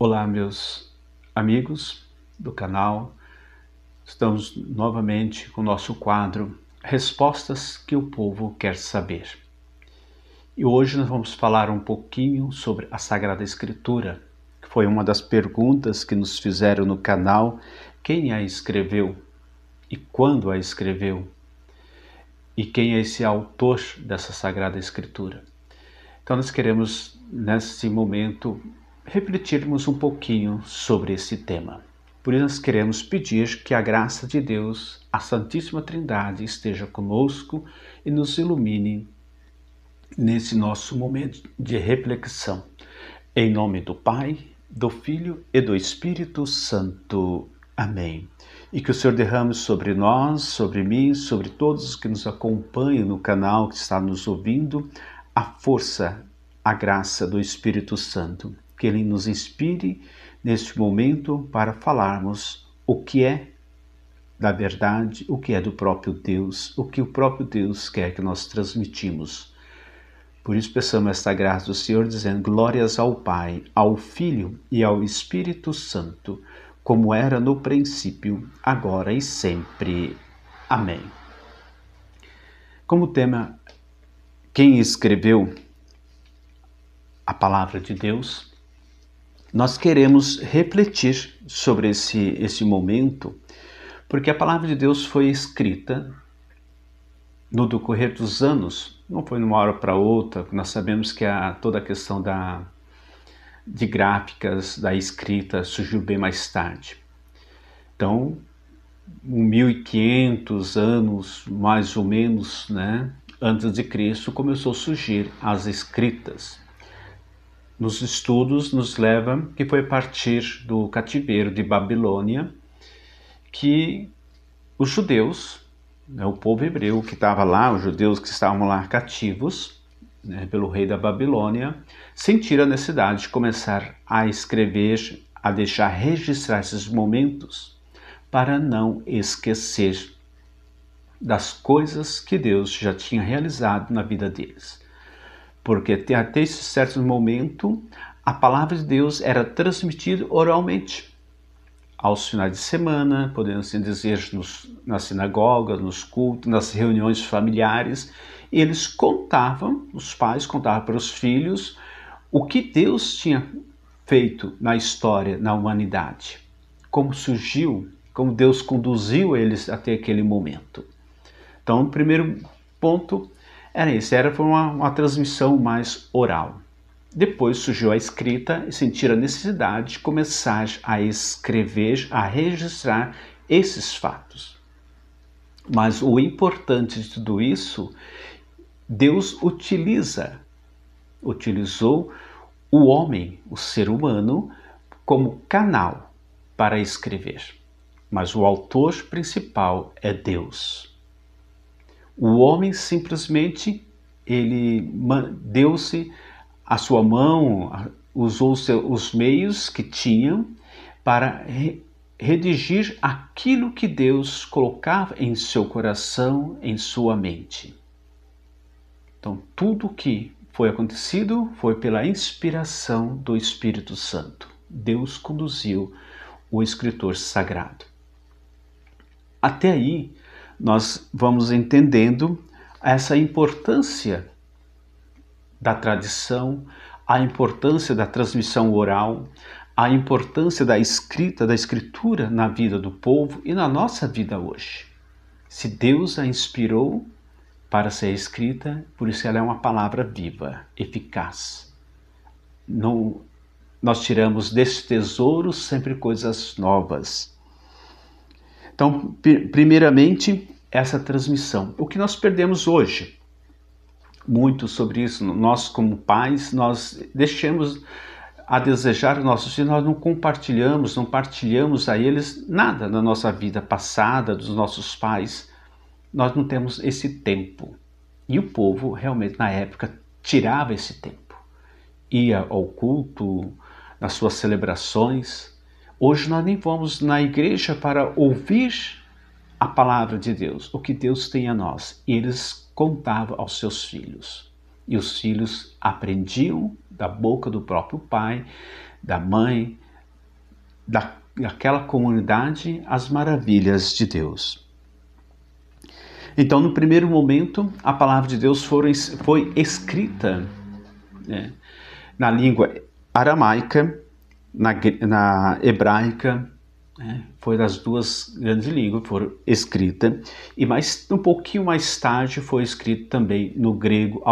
Olá, meus amigos do canal. Estamos novamente com o nosso quadro Respostas que o Povo Quer Saber. E hoje nós vamos falar um pouquinho sobre a Sagrada Escritura, que foi uma das perguntas que nos fizeram no canal: quem a escreveu e quando a escreveu? E quem é esse autor dessa Sagrada Escritura? Então nós queremos, nesse momento, refletirmos um pouquinho sobre esse tema. Por isso nós queremos pedir que a graça de Deus, a Santíssima Trindade, esteja conosco e nos ilumine nesse nosso momento de reflexão. Em nome do Pai, do Filho e do Espírito Santo. Amém. E que o Senhor derrame sobre nós, sobre mim, sobre todos os que nos acompanham no canal, que está nos ouvindo, a força, a graça do Espírito Santo. Que Ele nos inspire neste momento para falarmos o que é da verdade, o que é do próprio Deus, o que o próprio Deus quer que nós transmitimos. Por isso peçamos esta graça do Senhor, dizendo: glórias ao Pai, ao Filho e ao Espírito Santo, como era no princípio, agora e sempre. Amém. Como tema, quem escreveu a palavra de Deus, nós queremos refletir sobre esse momento, porque a palavra de Deus foi escrita no decorrer dos anos, não foi de uma hora para outra. Nós sabemos que toda a questão de gráficas, da escrita, surgiu bem mais tarde. Então, 1500 anos, mais ou menos, antes de Cristo, começou a surgir as escritas. Nos estudos nos leva que foi a partir do cativeiro de Babilônia que os judeus, o povo hebreu que estava lá, os judeus que estavam lá cativos pelo rei da Babilônia, sentiram a necessidade de começar a escrever, a deixar registrar esses momentos para não esquecer das coisas que Deus já tinha realizado na vida deles. Porque até esse certo momento a palavra de Deus era transmitida oralmente. Aos finais de semana, podemos assim dizer, nas sinagogas, nos cultos, nas reuniões familiares, eles contavam, os pais contavam para os filhos o que Deus tinha feito na história, na humanidade, como surgiu, como Deus conduziu eles até aquele momento. Então, o primeiro ponto era esse, foi uma transmissão mais oral. Depois surgiu a escrita e sentiram a necessidade de começar a escrever, a registrar esses fatos. Mas o importante de tudo isso, Deus utilizou o homem, o ser humano, como canal para escrever. Mas o autor principal é Deus. O homem simplesmente, ele deu-se a sua mão, usou os meios que tinham para redigir aquilo que Deus colocava em seu coração, em sua mente. Então, tudo que foi acontecido foi pela inspiração do Espírito Santo. Deus conduziu o escritor sagrado. Até aí, nós vamos entendendo essa importância da tradição, a importância da transmissão oral, a importância da escritura na vida do povo e na nossa vida hoje. Se Deus a inspirou para ser escrita, por isso ela é uma palavra viva, eficaz. Nós tiramos desse tesouro sempre coisas novas. Então, primeiramente, essa transmissão. O que nós perdemos hoje? Muito sobre isso. Nós, como pais, nós deixamos a desejar os nossos filhos, nós não compartilhamos, não partilhamos a eles nada da nossa vida passada, dos nossos pais. Nós não temos esse tempo. E o povo, realmente, na época, tirava esse tempo. Ia ao culto, nas suas celebrações. Hoje nós nem vamos na igreja para ouvir a palavra de Deus, o que Deus tem a nós. E eles contavam aos seus filhos. E os filhos aprendiam da boca do próprio pai, da mãe, daquela comunidade as maravilhas de Deus. Então, no primeiro momento, a palavra de Deus foi escrita, né, na língua aramaica, na hebraica, né, foi das duas grandes línguas, foram escritas, e um pouquinho mais tarde foi escrito também no grego,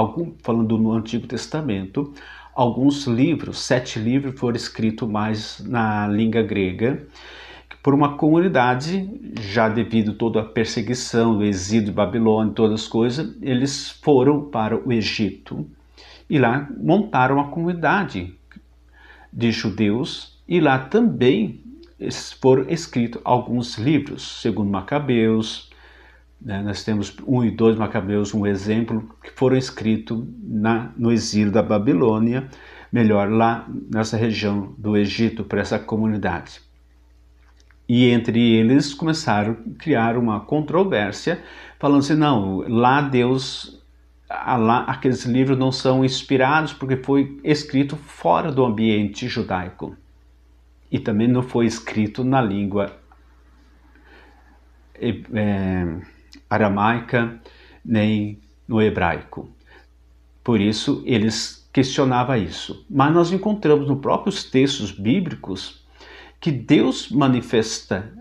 falando no Antigo Testamento, alguns livros, 7 livros foram escritos mais na língua grega, por uma comunidade, já devido a toda a perseguição, o exílio de Babilônia, todas as coisas, eles foram para o Egito e lá montaram uma comunidade de judeus, e lá também foram escritos alguns livros, segundo Macabeus, né? Nós temos 1 e 2 Macabeus, um exemplo, que foram escritos no exílio da Babilônia, melhor, lá nessa região do Egito, para essa comunidade. E entre eles começaram a criar uma controvérsia, falando assim, não, lá aqueles livros não são inspirados porque foi escrito fora do ambiente judaico. E também não foi escrito na língua aramaica, nem no hebraico. Por isso, eles questionavam isso. Mas nós encontramos nos próprios textos bíblicos que Deus manifesta,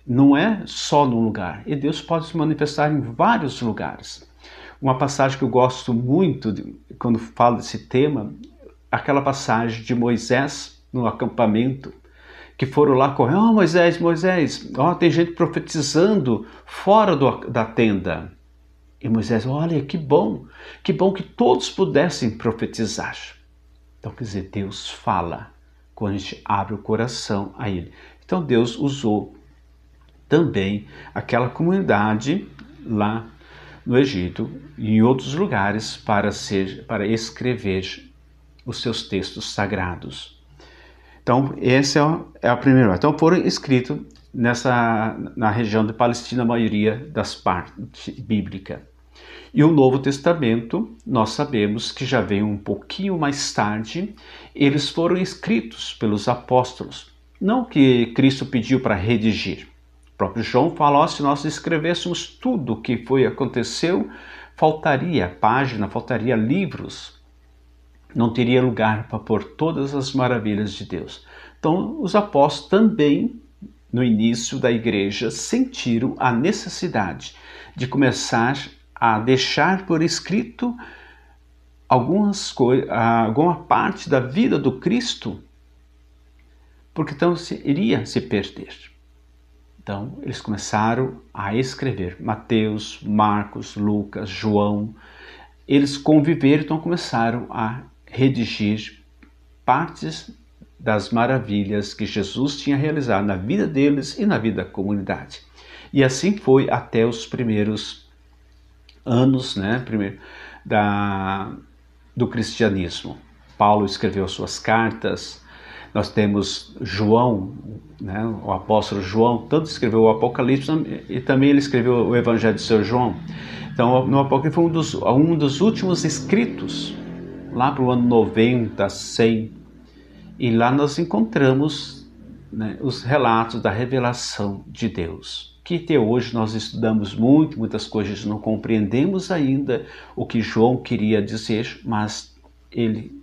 não é só num lugar, e Deus pode se manifestar em vários lugares. Uma passagem que eu gosto muito, quando falo desse tema, aquela passagem de Moisés no acampamento, que foram lá correr, Moisés, tem gente profetizando fora da tenda. E Moisés, olha, que bom que todos pudessem profetizar. Então, quer dizer, Deus fala quando a gente abre o coração a Ele. Então, Deus usou também aquela comunidade lá no Egito e em outros lugares para escrever os seus textos sagrados. Então, esse é a primeira. Então, foram escritos na região de Palestina, a maioria das partes bíblicas. E o Novo Testamento, nós sabemos que já veio um pouquinho mais tarde, eles foram escritos pelos apóstolos. Não que Cristo pediu para redigir. O próprio João fala, se nós escrevêssemos tudo o que aconteceu, faltaria página, faltaria livros. Não teria lugar para pôr todas as maravilhas de Deus. Então, os apóstolos também, no início da igreja, sentiram a necessidade de começar a deixar por escrito alguma parte da vida do Cristo, porque então iria se perder. Então, eles começaram a escrever Mateus, Marcos, Lucas, João. Eles conviveram, então começaram a redigir partes das maravilhas que Jesus tinha realizado na vida deles e na vida da comunidade. E assim foi até os primeiros anos, né, do cristianismo. Paulo escreveu suas cartas, nós temos João, né, o apóstolo João, tanto escreveu o Apocalipse e também ele escreveu o Evangelho de São João. Então, no Apocalipse foi um dos últimos escritos, lá para o ano 90, 100, e lá nós encontramos, né, os relatos da revelação de Deus, que até hoje nós estudamos muitas coisas, não compreendemos ainda o que João queria dizer, mas ele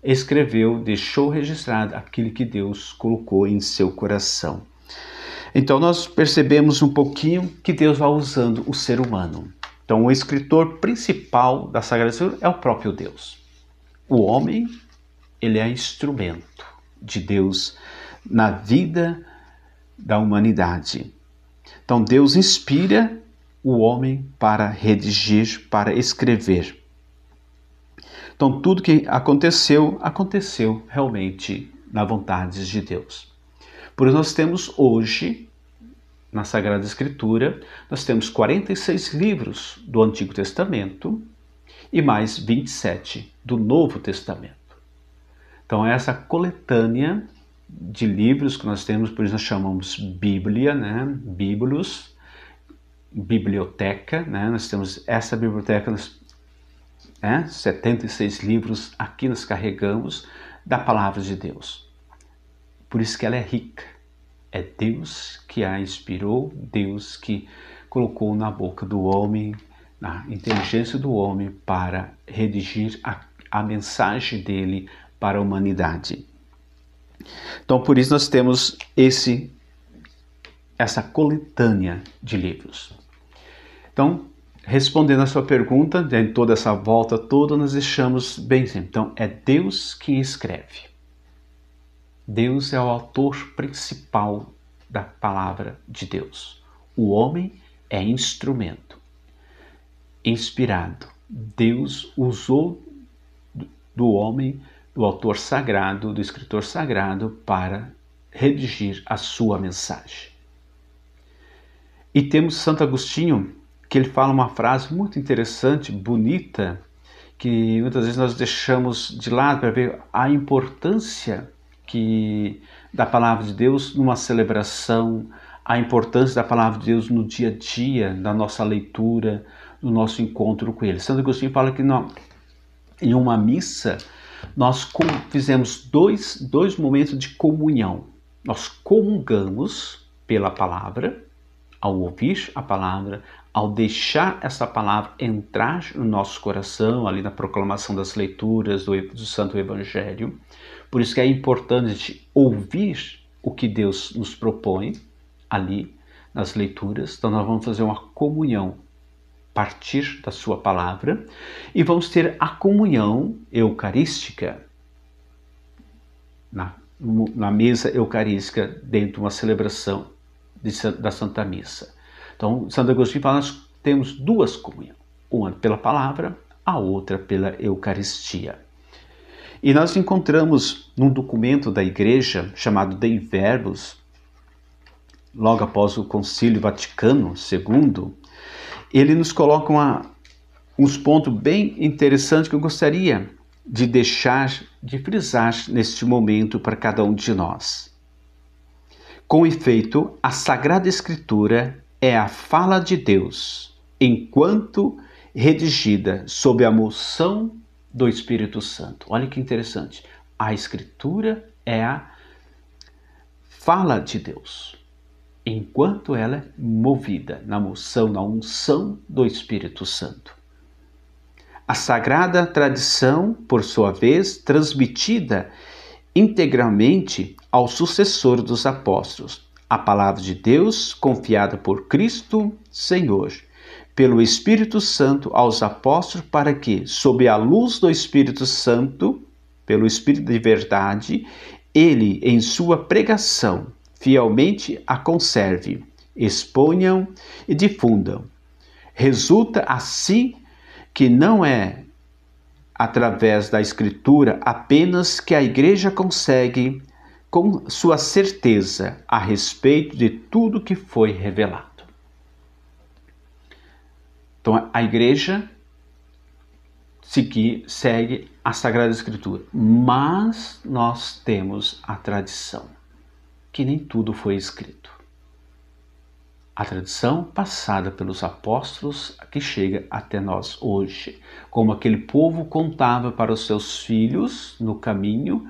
escreveu, deixou registrado aquilo que Deus colocou em seu coração. Então nós percebemos um pouquinho que Deus vai usando o ser humano. Então o escritor principal da Sagrada Escritura é o próprio Deus. O homem, ele é instrumento de Deus na vida da humanidade. Então Deus inspira o homem para redigir, para escrever. Então tudo que aconteceu realmente na vontade de Deus. Por isso nós temos hoje, na Sagrada Escritura, nós temos 46 livros do Antigo Testamento e mais 27 do Novo Testamento. Então essa coletânea de livros que nós temos, por isso nós chamamos Bíblia, né? Bíblios, biblioteca, né? Nós temos essa biblioteca, 76 livros aqui nós carregamos da Palavra de Deus. Por isso que ela é rica. É Deus que a inspirou, Deus que colocou na boca do homem, na inteligência do homem, para redigir a mensagem dele para a humanidade. Então, por isso nós temos essa coletânea de livros. Então, respondendo a sua pergunta, em toda essa volta toda, nós deixamos bem simples. Então, é Deus quem escreve. Deus é o autor principal da palavra de Deus. O homem é instrumento, inspirado. Deus usou do homem, do autor sagrado, do escritor sagrado, para redigir a sua mensagem. E temos Santo Agostinho, que ele fala uma frase muito interessante, bonita, que muitas vezes nós deixamos de lado para ver a importância da palavra de Deus numa celebração, a importância da palavra de Deus no dia a dia, na nossa leitura, no nosso encontro com Ele. Santo Agostinho fala que em uma missa nós fizemos dois momentos de comunhão. Nós comungamos pela palavra, ao ouvir a palavra, ao deixar essa palavra entrar no nosso coração, ali na proclamação das leituras do Santo Evangelho. Por isso que é importante ouvir o que Deus nos propõe ali nas leituras. Então nós vamos fazer uma comunhão a partir da sua palavra e vamos ter a comunhão eucarística na mesa eucarística dentro de uma celebração da Santa Missa. Então, Santo Agostinho fala que nós temos duas comunhões, uma pela palavra, a outra pela Eucaristia. E nós encontramos num documento da Igreja chamado Dei Verbos, logo após o Concílio Vaticano II, ele nos coloca uns pontos bem interessantes que eu gostaria de frisar neste momento para cada um de nós. Com efeito, a Sagrada Escritura é a fala de Deus, enquanto redigida sob a moção do Espírito Santo. Olha que interessante. A Escritura é a fala de Deus, enquanto ela é movida na moção, na unção do Espírito Santo. A Sagrada Tradição, por sua vez, transmitida integralmente ao sucessor dos apóstolos, a palavra de Deus confiada por Cristo Senhor, pelo Espírito Santo aos apóstolos, para que, sob a luz do Espírito Santo, pelo Espírito de verdade, ele, em sua pregação, fielmente a conserve, exponham e difundam. Resulta assim que não é através da Escritura apenas que a Igreja consegue com sua certeza a respeito de tudo que foi revelado. Então a Igreja segue a Sagrada Escritura, mas nós temos a tradição, que nem tudo foi escrito. A tradição passada pelos apóstolos que chega até nós hoje, como aquele povo contava para os seus filhos no caminho,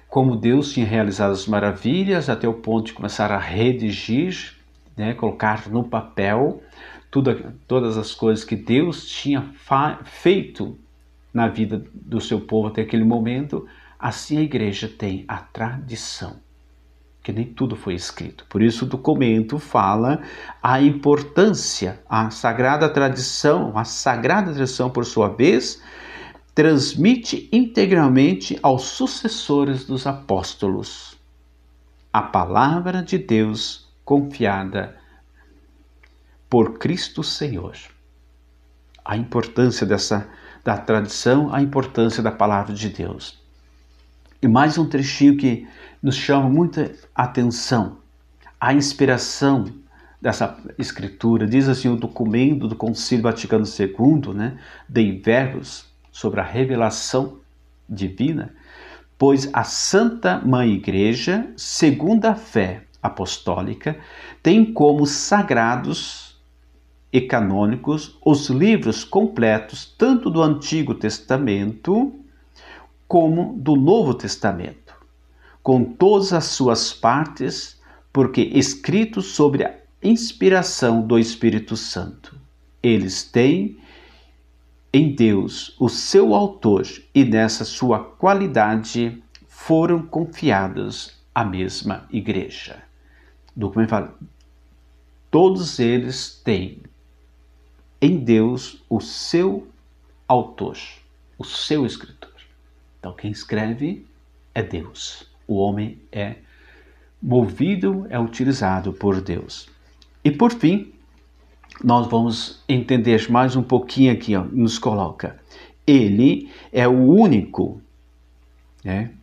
como Deus tinha realizado as maravilhas até o ponto de começar a redigir, colocar no papel todas as coisas que Deus tinha feito na vida do seu povo até aquele momento. Assim a Igreja tem a tradição, que nem tudo foi escrito. Por isso o documento fala a importância, a Sagrada Tradição, por sua vez, transmite integralmente aos sucessores dos apóstolos a palavra de Deus confiada por Cristo Senhor. A importância da tradição, a importância da palavra de Deus. E mais um trechinho que nos chama muita atenção, a inspiração dessa escritura. Diz assim o documento do Concílio Vaticano II, Dei Verbos, sobre a revelação divina, pois a Santa Mãe Igreja, segundo a fé apostólica, tem como sagrados e canônicos os livros completos tanto do Antigo Testamento como do Novo Testamento, com todas as suas partes, porque escrito sobre a inspiração do Espírito Santo. Eles têm em Deus o seu autor e nessa sua qualidade foram confiados à mesma igreja. O documento fala, todos eles têm em Deus o seu autor, o seu escritor. Então quem escreve é Deus. O homem é movido, é utilizado por Deus. E por fim, nós vamos entender mais um pouquinho aqui, nos coloca. Ele é o único,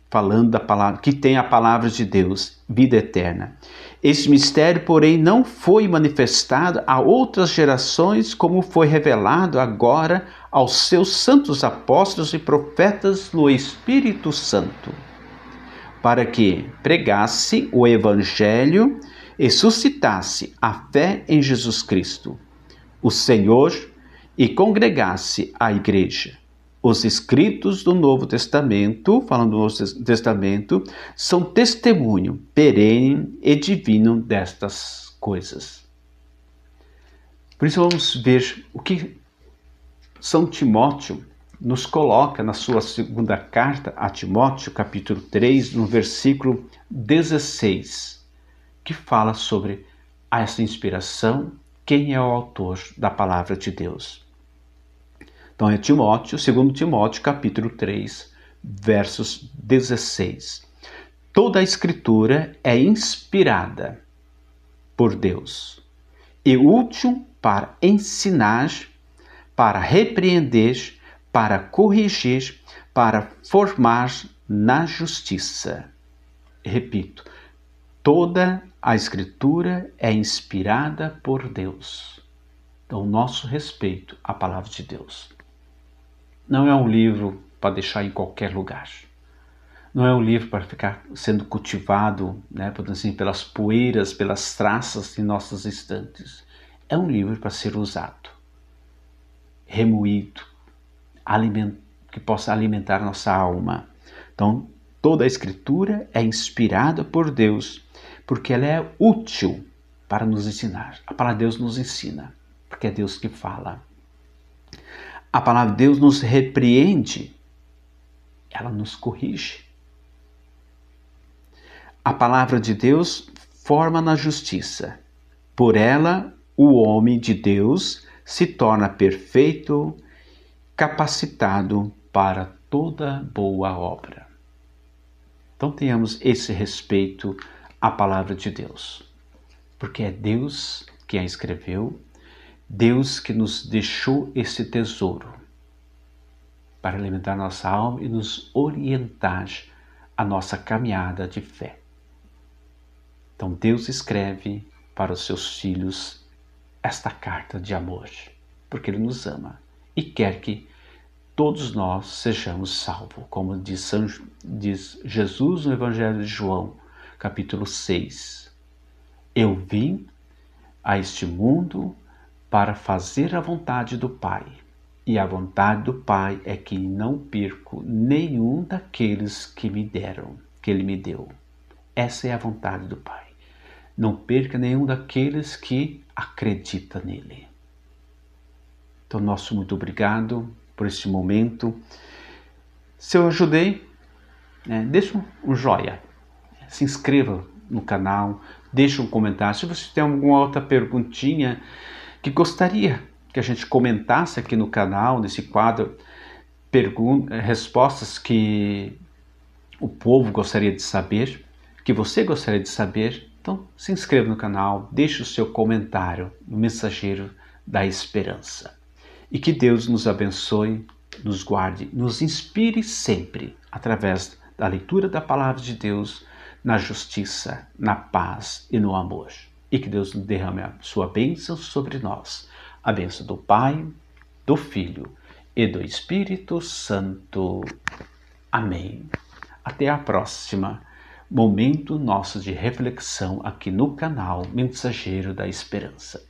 falando da palavra, que tem a palavra de Deus, vida eterna. Esse mistério, porém, não foi manifestado a outras gerações, como foi revelado agora aos seus santos apóstolos e profetas no Espírito Santo, para que pregasse o Evangelho e suscitasse a fé em Jesus Cristo, o Senhor, e congregasse a igreja. Os escritos do Novo Testamento, falando do Novo Testamento, são testemunho perene e divino destas coisas. Por isso vamos ver o que São Timóteo nos coloca na sua segunda carta a Timóteo, capítulo 3, no versículo 16, que fala sobre essa inspiração, quem é o autor da palavra de Deus. Então é Timóteo, 2 Timóteo, capítulo 3, versos 16. Toda a Escritura é inspirada por Deus e útil para ensinar, para repreender, para corrigir, para formar na justiça. Repito, toda a Escritura é inspirada por Deus. Então, nosso respeito à palavra de Deus. Não é um livro para deixar em qualquer lugar. Não é um livro para ficar sendo cultivado, assim, pelas poeiras, pelas traças em nossas estantes. É um livro para ser usado, remoído, que possa alimentar nossa alma. Então, toda a Escritura é inspirada por Deus, porque ela é útil para nos ensinar. A palavra de Deus nos ensina, porque é Deus que fala. A palavra de Deus nos repreende, ela nos corrige. A palavra de Deus forma na justiça. Por ela, o homem de Deus se torna perfeito, capacitado para toda boa obra. Então tenhamos esse respeito à palavra de Deus, porque é Deus que a escreveu, Deus que nos deixou esse tesouro para alimentar nossa alma e nos orientar a nossa caminhada de fé. Então Deus escreve para os seus filhos esta carta de amor, porque Ele nos ama e quer que todos nós sejamos salvos, como diz Jesus no Evangelho de João, capítulo 6. Eu vim a este mundo para fazer a vontade do Pai, e a vontade do Pai é que não perco nenhum daqueles que Ele me deu. Essa é a vontade do Pai. Não perca nenhum daqueles que acredita nele. Então, nosso muito obrigado por este momento. Se eu ajudei, deixa um joinha, se inscreva no canal, deixa um comentário. Se você tem alguma outra perguntinha que gostaria que a gente comentasse aqui no canal, nesse quadro, respostas que o povo gostaria de saber, que você gostaria de saber, então se inscreva no canal, deixe o seu comentário no Mensageiro da Esperança. E que Deus nos abençoe, nos guarde, nos inspire sempre através da leitura da Palavra de Deus, na justiça, na paz e no amor. E que Deus derrame a sua bênção sobre nós, a bênção do Pai, do Filho e do Espírito Santo. Amém. Até a próxima momento nosso de reflexão aqui no canal Mensageiro da Esperança.